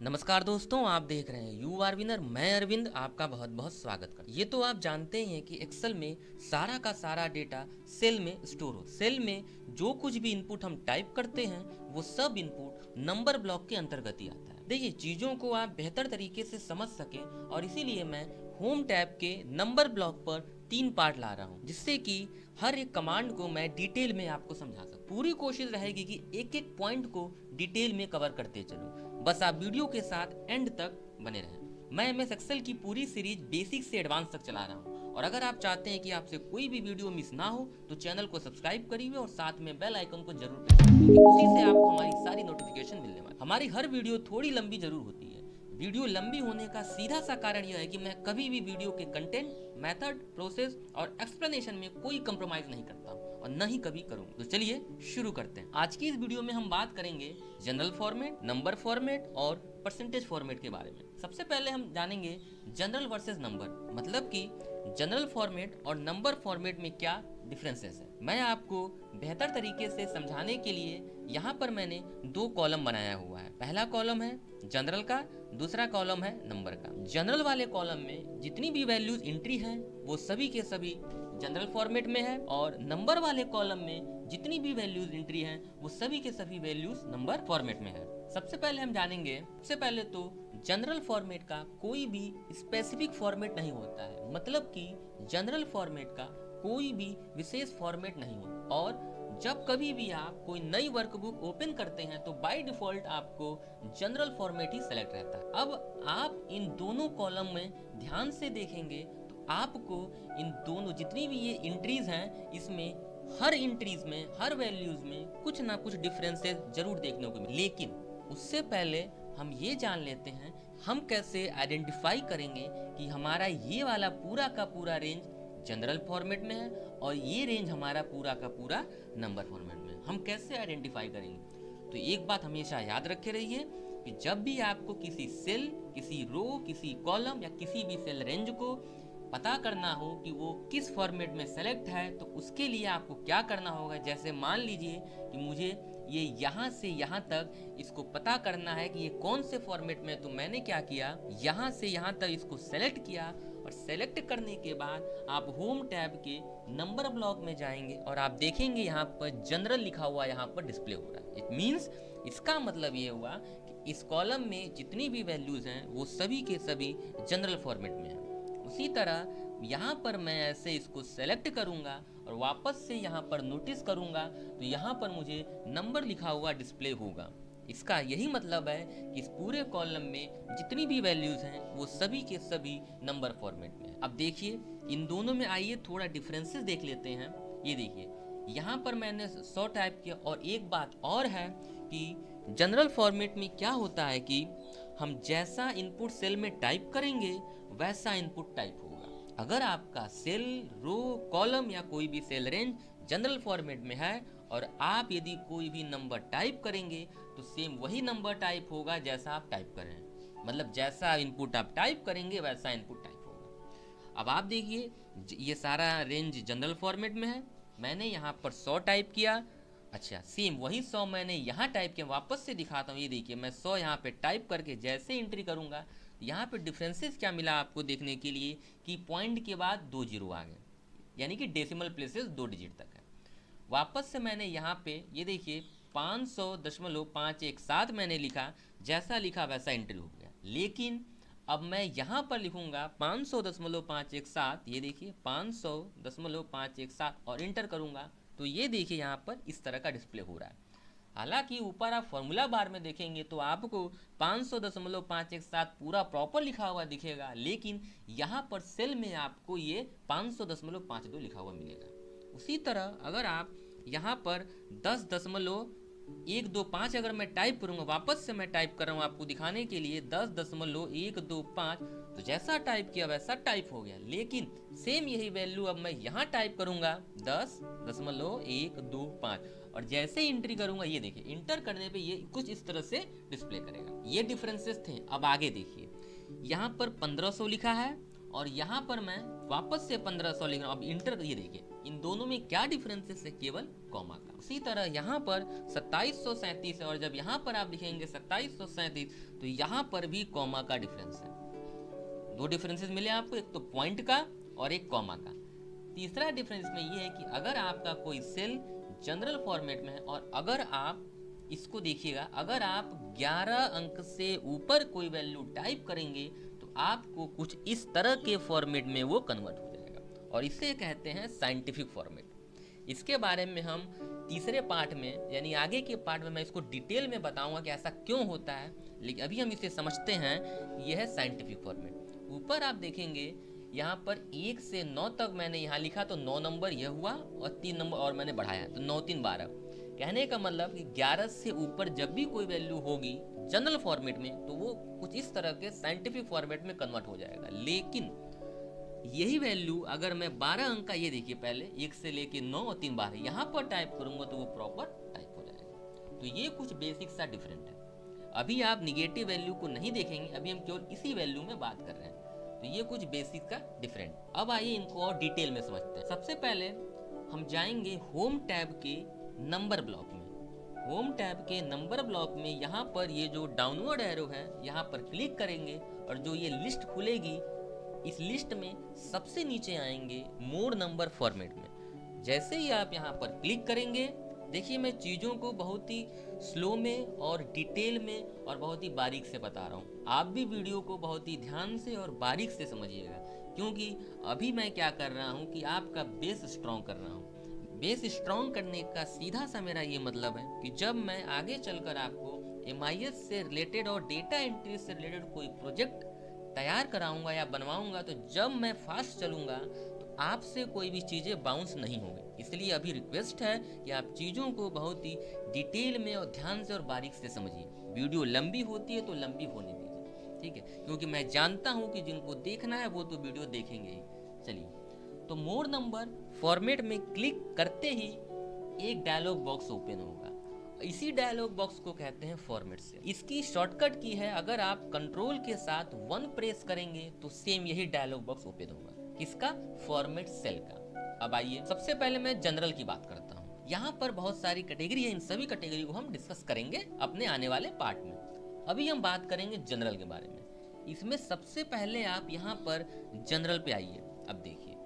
नमस्कार दोस्तों, आप देख रहे हैं यू आर विनर। मैं अरविंद आपका बहुत बहुत स्वागत करता हूं। ये तो आप जानते ही हैं कि एक्सेल में सारा का सारा डेटा सेल में स्टोर हो। सेल में जो कुछ भी इनपुट हम टाइप करते हैं वो सब इनपुट नंबर ब्लॉक के अंतर्गत ही आता है। देखिए, चीज़ों को आप बेहतर तरीके से समझ सकें और इसीलिए मैं होम टैब के नंबर ब्लॉक पर 3 पार्ट ला रहा हूँ, जिससे कि हर एक कमांड को मैं डिटेल में आपको समझा सकूँ। पूरी कोशिश रहेगी कि एक एक पॉइंट को डिटेल में कवर करते चलूँ। बस आप वीडियो के साथ एंड तक बने रहें। मैं एमएस एक्सेल की पूरी सीरीज बेसिक से एडवांस तक चला रहा हूँ, और अगर आप चाहते हैं कि आपसे कोई भी वीडियो मिस ना हो तो चैनल को सब्सक्राइब करिए और साथ में बेल आइकन को जरूर प्रेस करिए। उसी से आपको हमारी सारी नोटिफिकेशन मिलने वाली। हमारी हर वीडियो थोड़ी लंबी जरूर होती है। वीडियो लंबी होने का सीधा सा कारण यह है कि मैं कभी भी वीडियो के कंटेंट, मेथड, प्रोसेस और एक्सप्लेनेशन में कोई कंप्रोमाइज नहीं करता हूँ और न ही कभी करूँगा। तो चलिए शुरू करते हैं। आज की इस वीडियो में हम बात करेंगे जनरल फॉर्मेट, नंबर फॉर्मेट और परसेंटेज फॉर्मेट के बारे में। सबसे पहले हम जानेंगे जनरल वर्सेस नंबर, मतलब कि जनरल फॉर्मेट और नंबर फॉर्मेट में क्या डिफरेंसेस है। मैं आपको बेहतर तरीके से समझाने के लिए यहाँ पर मैंने 2 कॉलम बनाया हुआ है। पहला कॉलम है जनरल का, दूसरा कॉलम है नंबर का। जनरल वाले कॉलम में जितनी भी वैल्यूज एंट्री हैं वो सभी के सभी जनरल फॉर्मेट में है, और नंबर वाले कॉलम में जितनी भी वैल्यूज एंट्री हैं वो सभी के सभी वैल्यूज नंबर फॉर्मेट में है। सबसे पहले हम जानेंगे, सबसे पहले तो जनरल फॉर्मेट का कोई भी स्पेसिफिक फॉर्मेट नहीं होता है, मतलब कि जनरल फॉर्मेट का कोई भी विशेष फॉर्मेट नहीं होता। और जब कभी भी आप कोई नई वर्कबुक ओपन करते हैं तो बाय डिफॉल्ट आपको जनरल फॉर्मेट ही सेलेक्ट रहता है। अब आप इन दोनों कॉलम में ध्यान से देखेंगे तो आपको इन दोनों जितनी भी ये एंट्रीज हैं, इसमें हर एंट्रीज में, हर वैल्यूज में कुछ ना कुछ डिफरेंसेस जरूर देखने को मिले। लेकिन उससे पहले हम ये जान लेते हैं हम कैसे आइडेंटिफाई करेंगे कि हमारा ये वाला पूरा का पूरा रेंज जनरल फॉर्मेट में है और ये रेंज हमारा पूरा का पूरा नंबर फॉर्मेट में है। हम कैसे आइडेंटिफाई करेंगे? तो एक बात हमेशा याद रखे रहिए कि जब भी आपको किसी सेल, किसी रो, किसी कॉलम या किसी भी सेल रेंज को पता करना हो कि वो किस फॉर्मेट में सेलेक्ट है, तो उसके लिए आपको क्या करना होगा। जैसे मान लीजिए कि मुझे ये यहाँ से यहाँ तक इसको पता करना है कि ये कौन से फॉर्मेट में, तो मैंने क्या किया, यहाँ से यहाँ तक इसको सेलेक्ट किया, और सेलेक्ट करने के बाद आप होम टैब के नंबर ब्लॉक में जाएंगे और आप देखेंगे यहाँ पर जनरल लिखा हुआ यहाँ पर डिस्प्ले हो रहा है। इट मीन्स, इसका मतलब ये हुआ कि इस कॉलम में जितनी भी वैल्यूज हैं वो सभी के सभी जनरल फॉर्मेट में है। उसी तरह यहाँ पर मैं ऐसे इसको सेलेक्ट करूँगा और वापस से यहाँ पर नोटिस करूँगा तो यहाँ पर मुझे नंबर लिखा हुआ डिस्प्ले होगा। इसका यही मतलब है कि इस पूरे कॉलम में जितनी भी वैल्यूज हैं वो सभी के सभी नंबर फॉर्मेट में है। अब देखिए इन दोनों में, आइए थोड़ा डिफरेंसेस देख लेते हैं। ये देखिए यहाँ पर मैंने 100 टाइप किया, और एक बात और है कि जनरल फॉर्मेट में क्या होता है कि हम जैसा इनपुट सेल में टाइप करेंगे वैसा इनपुट टाइप होगा। अगर आपका सेल, रो, कॉलम या कोई भी सेल रेंज जनरल फॉर्मेट में है और आप यदि कोई भी नंबर टाइप करेंगे तो सेम वही नंबर टाइप होगा जैसा आप टाइप कर रहे हैं। मतलब जैसा इनपुट आप टाइप करेंगे वैसा इनपुट टाइप होगा। अब आप देखिए ये सारा रेंज जनरल फॉर्मेट में है, मैंने यहाँ पर 100 टाइप किया। अच्छा, सेम वही 100 मैंने यहाँ टाइप किया। वापस से दिखाता हूँ, ये देखिए मैं 100 यहाँ पे टाइप करके जैसे एंट्री करूँगा, यहाँ पे डिफरेंसेस क्या मिला आपको देखने के लिए कि पॉइंट के बाद 2 जीरो आ गए, यानी कि डेसिमल प्लेसेस 2 डिजिट तक है। वापस से मैंने यहाँ पे ये देखिए 500.517 मैंने लिखा, जैसा लिखा वैसा एंट्री हो गया। लेकिन अब मैं यहाँ पर लिखूंगा 500.517, ये देखिए 500.517 और इंटर करूंगा तो ये देखिए यहाँ पर इस तरह का डिस्प्ले हो रहा है। हालांकि ऊपर आप फॉर्मूला बार में देखेंगे तो आपको 500.517 पूरा प्रॉपर लिखा हुआ दिखेगा, लेकिन यहाँ पर सेल में आपको ये 500.52 लिखा हुआ मिलेगा। उसी तरह अगर आप यहाँ पर 10.125 अगर मैं टाइप करूँगा, वापस से मैं टाइप कर रहा हूँ आपको दिखाने के लिए 10.125, तो जैसा टाइप किया वैसा टाइप हो गया। लेकिन सेम यही वैल्यू अब मैं यहाँ टाइप करूँगा 10.125, और जैसे एंट्री करूँगा ये देखिए इंटर करने पे ये कुछ इस तरह से डिस्प्ले करेगा। ये डिफरेंसेस थे। अब आगे देखिए यहाँ पर 1500 लिखा है और यहाँ पर मैं वापस से 1500 लिख रहा हूँ। अब इंटर, ये देखिए इन दोनों में क्या डिफरेंसेस है? केवल कॉमा का। उसी तरह यहाँ पर 2737 है और जब यहाँ पर आप लिखेंगे 2737 तो यहाँ पर भी कॉमा का डिफरेंस है। दो डिफरेंसेस मिले आपको, एक तो पॉइंट का और एक कॉमा का। तीसरा डिफरेंस में ये है कि अगर आपका कोई सेल जनरल फॉर्मेट में है और अगर आप इसको देखिएगा, अगर आप 11 अंक से ऊपर कोई वैल्यू टाइप करेंगे तो आपको कुछ इस तरह के फॉर्मेट में वो कन्वर्ट हो जाएगा और इसे कहते हैं साइंटिफिक फॉर्मेट। इसके बारे में हम तीसरे पार्ट में यानी आगे के पार्ट में मैं इसको डिटेल में बताऊंगा कि ऐसा क्यों होता है, लेकिन अभी हम इसे समझते हैं। यह है साइंटिफिक फॉर्मेट। ऊपर आप देखेंगे यहाँ पर 1 से 9 तक मैंने यहाँ लिखा तो 9 नंबर यह हुआ और 3 नंबर और मैंने बढ़ाया तो 9 3 12। कहने का मतलब कि 11 से ऊपर जब भी कोई वैल्यू होगी जनरल फॉर्मेट में तो वो कुछ इस तरह के साइंटिफिक फॉर्मेट में कन्वर्ट हो जाएगा। लेकिन यही वैल्यू अगर मैं 12 अंक का, ये देखिए पहले 1 से लेके 9 और 3 12 यहाँ पर टाइप करूंगा तो वो प्रॉपर टाइप हो जाएगा। तो ये कुछ बेसिक सा डिफरेंट है। अभी आप निगेटिव वैल्यू को नहीं देखेंगे, अभी हम केवल इसी वैल्यू में बात कर रहे हैं। तो ये कुछ बेसिक का डिफरेंट। अब आइए इनको और डिटेल में समझते हैं। सबसे पहले हम जाएंगे होम टैब के नंबर ब्लॉक में। होम टैब के नंबर ब्लॉक में यहाँ पर ये जो डाउनवर्ड एरो है यहाँ पर क्लिक करेंगे और जो ये लिस्ट खुलेगी इस लिस्ट में सबसे नीचे आएंगे मोर नंबर फॉर्मेट में। जैसे ही आप यहाँ पर क्लिक करेंगे, देखिए मैं चीज़ों को बहुत ही स्लो में और डिटेल में और बहुत ही बारीक से बता रहा हूँ। आप भी वीडियो को बहुत ही ध्यान से और बारीक से समझिएगा, क्योंकि अभी मैं क्या कर रहा हूँ कि आपका बेस स्ट्रॉन्ग कर रहा हूँ। बेस स्ट्रॉन्ग करने का सीधा सा मेरा ये मतलब है कि जब मैं आगे चलकर आपको MIS से रिलेटेड और डेटा एंट्री से रिलेटेड कोई प्रोजेक्ट तैयार कराऊंगा या बनवाऊंगा तो जब मैं फास्ट चलूंगा तो आपसे कोई भी चीज़ें बाउंस नहीं होंगी। इसलिए अभी रिक्वेस्ट है कि आप चीज़ों को बहुत ही डिटेल में और ध्यान से और बारीक से समझिए। वीडियो लंबी होती है तो लंबी होने दीजिए, ठीक है, क्योंकि मैं जानता हूं कि जिनको देखना है वो तो वीडियो देखेंगे ही। चलिए, तो मोर नंबर फॉर्मेट में क्लिक करते ही एक डायलॉग बॉक्स ओपन होगा। इसी डायलॉग बॉक्स को कहते हैं फॉर्मेट सेल। इसकी शॉर्टकट की है, अगर आप कंट्रोल के साथ 1 प्रेस करेंगे तो सेम यही डायलॉग बॉक्स ओपन होगा। किसका? फॉर्मेट सेल का। अब आइए सबसे पहले मैं जनरल की बात करता हूँ। यहाँ पर बहुत सारी कैटेगरी है, इन सभी कैटेगरी को हम डिस्कस करेंगे अपने आने वाले पार्ट में। अभी हम बात करेंगे जनरल के बारे में। इसमें सबसे पहले आप यहाँ पर जनरल पे आइए। अब देखिए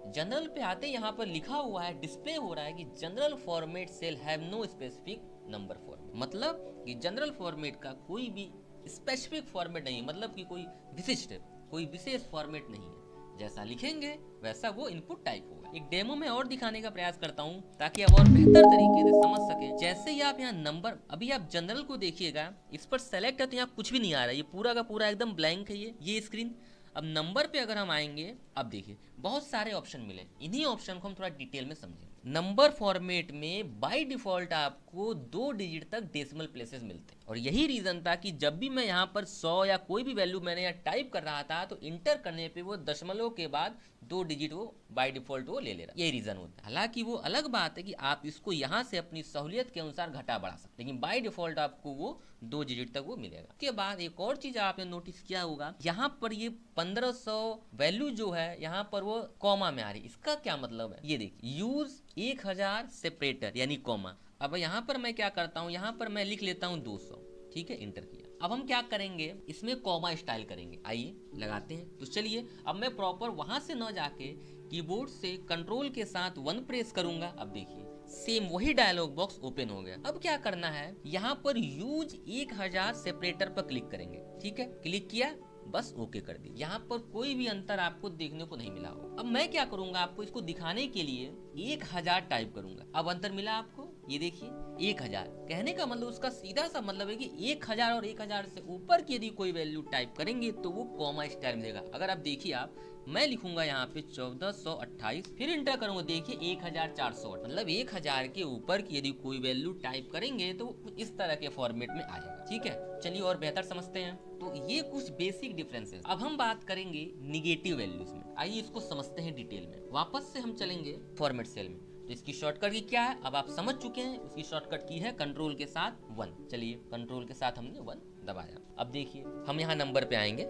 जनरल पे आते यहाँ पर लिखा हुआ है, डिस्प्ले हो रहा है कि general format cell have no specific number format. मतलब कि जनरल फॉर्मेट का कोई भी स्पेसिफिक फॉर्मेट नहीं, मतलब कि कोई विशिष्ट कोई विशेष फॉर्मेट नहीं है। जैसा लिखेंगे वैसा वो इनपुट टाइप होगा। एक डेमो में और दिखाने का प्रयास करता हूँ ताकि आप और बेहतर तरीके से समझ सकें। जैसे ही आप यहाँ नंबर, अभी आप जनरल को देखिएगा, इस पर सेलेक्ट है तो यहाँ कुछ भी नहीं आ रहा है, ये पूरा का पूरा एकदम ब्लैंक है ये स्क्रीन। अब नंबर पे अगर हम आएंगे, अब देखिए बहुत सारे ऑप्शन मिले, इन्हीं ऑप्शन को हम थोड़ा डिटेल में समझें। नंबर फॉर्मेट में बाय डिफॉल्ट आपको 2 डिजिट तक डेसिमल प्लेसेस मिलते हैं और यही रीजन था कि जब भी मैं यहाँ पर 100 या कोई भी वैल्यू मैंने यहाँ टाइप कर रहा था तो इंटर करने पे वो दशमलव के बाद 2 डिजिट वो बाय डिफॉल्ट वो ले रहा, यही रीजन होता है। हालांकि वो अलग बात है कि आप इसको यहाँ से अपनी सहूलियत के अनुसार घटा बढ़ा सकते, लेकिन बाय डिफॉल्ट आपको वो 2 डिजिट तक वो मिलेगा। उसके बाद एक और चीज आपने नोटिस किया होगा, यहाँ पर ये 1500 वैल्यू जो है यहाँ पर वो कॉमा में आ रही है। इसका क्या मतलब है? ये देखिए, यूज 1000 सेपरेटर यानी कॉमा। अब यहाँ पर मैं क्या करता हूँ, यहाँ पर मैं लिख लेता हूँ 200, ठीक है, इंटर किया। अब हम क्या करेंगे, इसमें कॉमा स्टाइल करेंगे। आइए लगाते हैं। तो चलिए अब मैं प्रॉपर वहां से न जाके कीबोर्ड से कंट्रोल के साथ 1 प्रेस करूंगा। अब देखिए सेम वही डायलॉग बॉक्स ओपन हो गया। अब क्या करना है, यहाँ पर यूज 1000 सेपरेटर पर क्लिक करेंगे, ठीक है, क्लिक किया, बस ओके कर दी। यहाँ पर कोई भी अंतर आपको देखने को नहीं मिला होगा। अब मैं क्या करूंगा, आपको इसको दिखाने के लिए 1000 टाइप करूंगा। अब अंतर मिला आपको, ये देखिए 1000। कहने का मतलब उसका सीधा सा मतलब है कि 1000 और 1000 से ऊपर की यदि कोई वैल्यू टाइप करेंगे तो वो कॉमा स्टाइल में देगा। अगर आप देखिए, आप मैं लिखूंगा यहाँ पे 1428, फिर इंटर करूंगा, देखिए 1408, मतलब 1000 के ऊपर की यदि कोई वैल्यू टाइप करेंगे तो इस तरह के फॉर्मेट में आएगा, ठीक है। चलिए और बेहतर समझते हैं। तो ये कुछ बेसिक डिफरेंसेस। अब हम बात करेंगे निगेटिव वैल्यूज में। आइए इसको समझते हैं डिटेल में। वापस से हम चलेंगे फॉर्मेट सेल में। तो इसकी शॉर्टकट की क्या है, अब आप समझ चुके हैं। उसकी शॉर्टकट की है कंट्रोल के साथ 1। चलिए कंट्रोल के साथ हमने 1 दबाया। अब देखिए हम यहाँ नंबर पे आएंगे।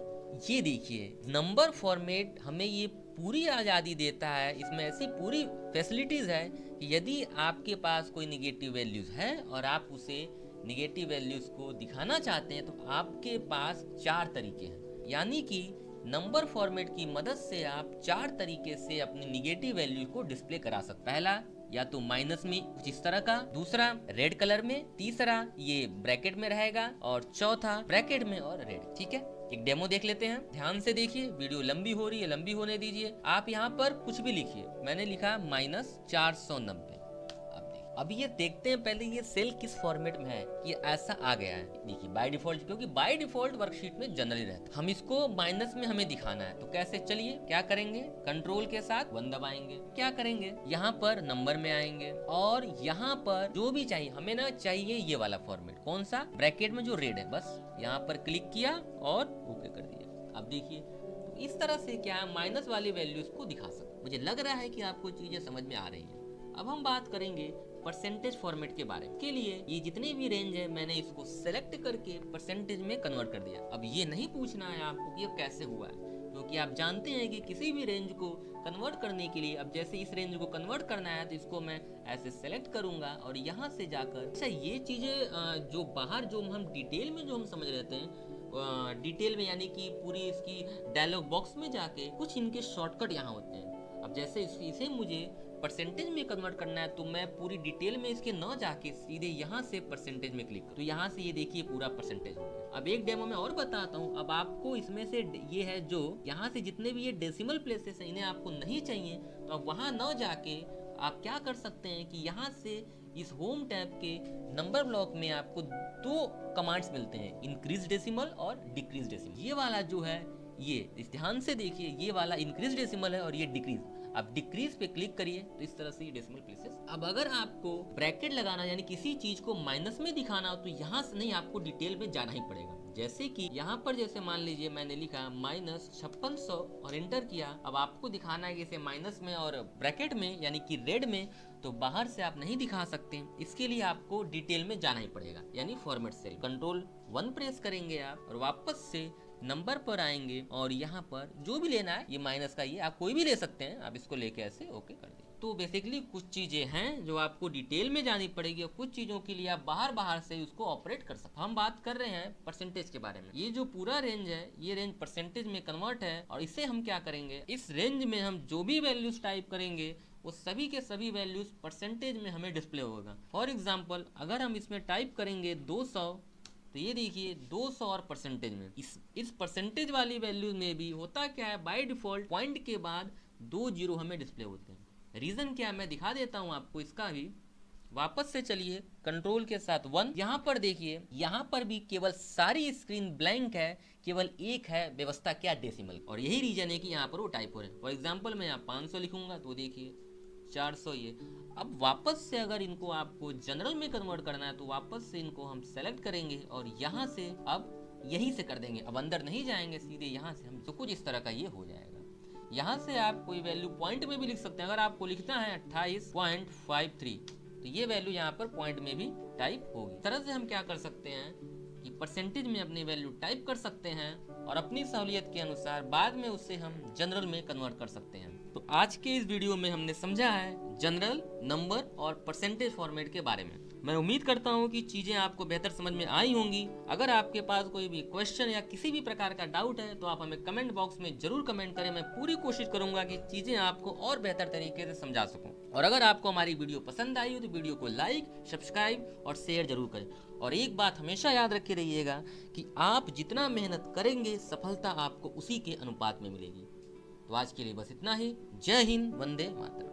ये देखिए नंबर फॉर्मेट हमें ये पूरी आज़ादी देता है, इसमें ऐसी पूरी फैसिलिटीज़ है कि यदि आपके पास कोई निगेटिव वैल्यूज़ है और आप उसे निगेटिव वैल्यूज़ को दिखाना चाहते हैं तो आपके पास 4 तरीके हैं। यानी कि नंबर फॉर्मेट की मदद से आप 4 तरीके से अपनी निगेटिव वैल्यू को डिस्प्ले करा सकते हैं। पहला या तो माइनस में कुछ इस तरह का, दूसरा रेड कलर में, तीसरा ये ब्रैकेट में रहेगा और चौथा ब्रैकेट में और रेड। ठीक है, एक डेमो देख लेते हैं। ध्यान से देखिए, वीडियो लंबी हो रही है, लंबी होने दीजिए। आप यहाँ पर कुछ भी लिखिए, मैंने लिखा -490। अब ये देखते हैं पहले ये सेल किस फॉर्मेट में है कि ऐसा आ गया है। देखिए बाय डिफॉल्ट, क्योंकि बाय डिफॉल्ट वर्कशीट में जनरली रहता है, हम इसको माइनस में हमें दिखाना है। तो कैसे, चलिए क्या करेंगे, कंट्रोल के साथ 1 दबाएंगे। क्या करेंगे, यहाँ पर नंबर में आएंगे और यहाँ पर जो भी चाहिए हमें ना, चाहिए ये वाला फॉर्मेट। कौन सा, ब्रैकेट में जो रेड है, बस यहाँ पर क्लिक किया और ओके कर दिया। अब देखिए तो इस तरह से क्या माइनस वाली वैल्यूज को दिखा सकते। मुझे लग रहा है कि आपको चीजें समझ में आ रही है। अब हम बात करेंगे परसेंटेज फॉर्मेट के बारे में। के लिए ये जितने भी रेंज है मैंने इसको सेलेक्ट करके परसेंटेज में कन्वर्ट कर दिया। अब ये नहीं पूछना है आपको कि ये कैसे हुआ है, क्योंकि आप जानते हैं कि किसी भी रेंज को कन्वर्ट करने के लिए, अब जैसे इस रेंज को कन्वर्ट करना है तो इसको मैं ऐसे सेलेक्ट करूंगा और यहाँ से जाकर, अच्छा ये चीजें जो बाहर जो हम डिटेल में जो हम समझ लेते हैं, डिटेल में यानी कि पूरी इसकी डायलॉग बॉक्स में जाके कुछ इनके शॉर्टकट यहाँ होते हैं। अब जैसे इसे मुझे परसेंटेज में कन्वर्ट करना है तो मैं पूरी डिटेल में इसके न जाके सीधे यहाँ से परसेंटेज में क्लिक करूँ, तो यहाँ से ये देखिए पूरा परसेंटेज हो गया। अब एक डेमो में और बताता हूँ। अब आपको इसमें से ये है जो यहाँ से जितने भी ये डेसिमल प्लेसेस हैं इन्हें आपको नहीं चाहिए, तो अब वहाँ न जाके आप क्या कर सकते हैं कि यहाँ से इस होम टैब के नंबर ब्लॉक में आपको 2 कमांड्स मिलते हैं, इंक्रीज डेसिमल और डिक्रीज डेसिमल। ये वाला जो है, ये ध्यान से देखिए, ये वाला इंक्रीज डेसिमल है और ये डिक्रीज। अब डिक्रीज पे क्लिक करिए तो इस तरह से ये डेसिमल प्लेसेस। अब अगर आपको ब्रैकेट लगाना यानी किसी चीज को माइनस में दिखाना हो तो यहाँ से नहीं, आपको डिटेल में जाना ही पड़ेगा। जैसे कि यहाँ पर जैसे मान लीजिए मैंने लिखा -5600 और एंटर किया। अब आपको दिखाना है कि इसे माइनस में और ब्रैकेट में यानी कि रेड में, तो बाहर से आप नहीं दिखा सकते। इसके लिए आपको डिटेल में जाना ही पड़ेगा, यानी फॉर्मेट सेल। कंट्रोल 1 प्रेस करेंगे आप और वापस से नंबर पर आएंगे और यहाँ पर जो भी लेना है, ये माइनस का ये आप कोई भी ले सकते हैं। आप इसको लेके ऐसे ओके कर दें। तो बेसिकली कुछ चीजें हैं जो आपको डिटेल में जानी पड़ेगी और कुछ चीजों के लिए आप बाहर से उसको ऑपरेट कर सकते। हम बात कर रहे हैं परसेंटेज के बारे में। ये जो पूरा रेंज है, ये रेंज परसेंटेज में कन्वर्ट है और इसे हम क्या करेंगे, इस रेंज में हम जो भी वैल्यूज टाइप करेंगे वो सभी के सभी वैल्यूज परसेंटेज में हमें डिस्प्ले होगा। फॉर एग्जाम्पल अगर हम इसमें टाइप करेंगे 200, तो ये देखिए 200 और परसेंटेज में, इस परसेंटेज वाली वैल्यू में भी होता क्या है, बाय डिफॉल्ट पॉइंट के बाद 2 जीरो हमें डिस्प्ले होते हैं। रीजन क्या है मैं दिखा देता हूँ आपको इसका भी। वापस से चलिए कंट्रोल के साथ 1, यहाँ पर देखिए, यहाँ पर भी केवल सारी स्क्रीन ब्लैंक है, केवल एक है व्यवस्था क्या, डेसिमल। और यही रीजन है कि यहाँ पर वो टाइप हो रहे हैं। फॉर एग्जाम्पल मैं यहाँ 500 लिखूंगा तो देखिए 400 ये। अब वापस से अगर इनको आपको जनरल में कन्वर्ट करना है तो वापस से इनको हम सेलेक्ट करेंगे और यहाँ से अब यहीं से कर देंगे। अब अंदर नहीं जाएंगे, सीधे यहाँ से हम, तो कुछ इस तरह का ये हो जाएगा। यहाँ से आप कोई वैल्यू पॉइंट में भी लिख सकते हैं। अगर आपको लिखना है 28.53 तो ये वैल्यू यहाँ पर पॉइंट में भी टाइप होगी। इस तरह से हम क्या कर सकते हैं कि परसेंटेज में अपनी वैल्यू टाइप कर सकते हैं और अपनी सहूलियत के अनुसार बाद में उसे हम जनरल में कन्वर्ट कर सकते हैं। तो आज के इस वीडियो में हमने समझा है जनरल, नंबर और परसेंटेज फॉर्मेट के बारे में। मैं उम्मीद करता हूँ कि चीज़ें आपको बेहतर समझ में आई होंगी। अगर आपके पास कोई भी क्वेश्चन या किसी भी प्रकार का डाउट है तो आप हमें कमेंट बॉक्स में जरूर कमेंट करें। मैं पूरी कोशिश करूंगा कि चीज़ें आपको और बेहतर तरीके से समझा सकूं। और अगर आपको हमारी वीडियो पसंद आई हो तो वीडियो को लाइक, सब्सक्राइब और शेयर जरूर करें। और एक बात हमेशा याद रखे रहिएगा कि आप जितना मेहनत करेंगे सफलता आपको उसी के अनुपात में मिलेगी। तो आज के लिए बस इतना ही। जय हिंद, वंदे मातरम।